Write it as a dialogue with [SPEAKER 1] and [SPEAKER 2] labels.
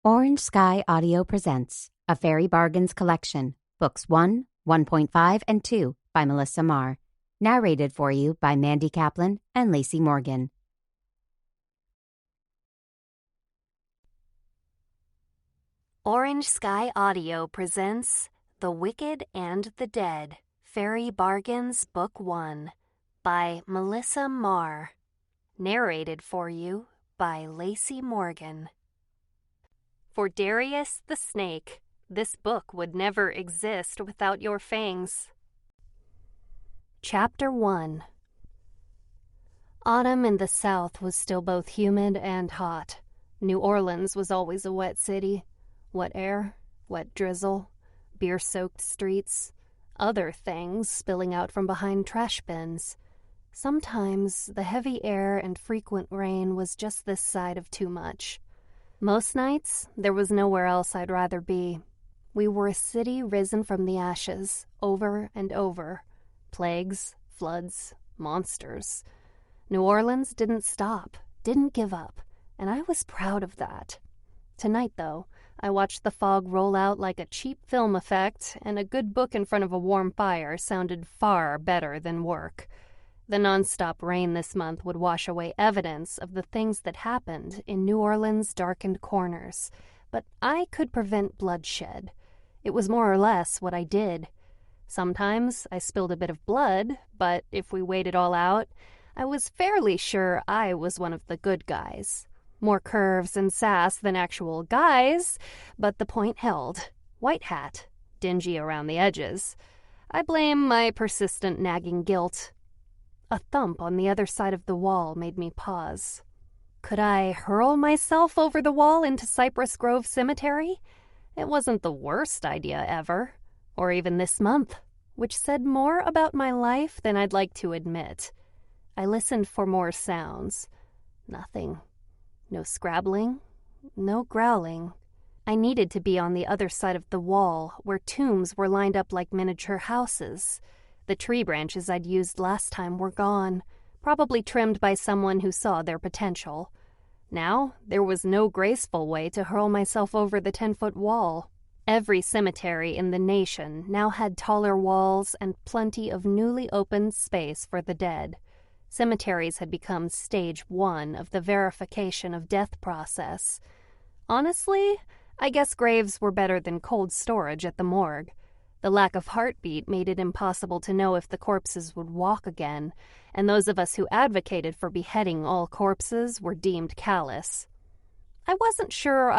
[SPEAKER 1] Orange Sky Audio presents a Faery Bargains Collection, Books 1, 1.5, and 2 by Melissa Marr. Narrated for you by Mandy Kaplan and Laci Morgan.
[SPEAKER 2] Orange Sky Audio presents The Wicked and the Dead, Faery Bargains Book 1 by Melissa Marr. Narrated for you by Laci Morgan. For Darius the Snake, this book would never exist without your fangs. Chapter 1. Autumn in the South was still both humid and hot. New Orleans was always a wet city. Wet air, wet drizzle, beer-soaked streets, other things spilling out from behind trash bins. Sometimes the heavy air and frequent rain was just this side of too much. Most nights, there was nowhere else I'd rather be. We were a city risen from the ashes, over and over. Plagues, floods, monsters. New Orleans didn't stop, didn't give up, and I was proud of that. Tonight, though, I watched the fog roll out like a cheap film effect, and a good book in front of a warm fire sounded far better than work. The nonstop rain this month would wash away evidence of the things that happened in New Orleans' darkened corners, but I could prevent bloodshed. It was more or less what I did. Sometimes I spilled a bit of blood, but if we weighed it all out, I was fairly sure I was one of the good guys. More curves and sass than actual guys, but the point held. White hat, dingy around the edges. I blame my persistent nagging guilt. A thump on the other side of the wall made me pause. Could I hurl myself over the wall into Cypress Grove Cemetery? It wasn't the worst idea ever, or even this month, which said more about my life than I'd like to admit. I listened for more sounds. Nothing. No scrabbling, no growling. I needed to be on the other side of the wall, where tombs were lined up like miniature houses. The tree branches I'd used last time were gone, probably trimmed by someone who saw their potential. Now, there was no graceful way to hurl myself over the 10-foot wall. Every cemetery in the nation now had taller walls and plenty of newly opened space for the dead. Cemeteries had become stage 1 of the verification of death process. Honestly, I guess graves were better than cold storage at the morgue. The lack of heartbeat made it impossible to know if the corpses would walk again, and those of us who advocated for beheading all corpses were deemed callous. I wasn't sure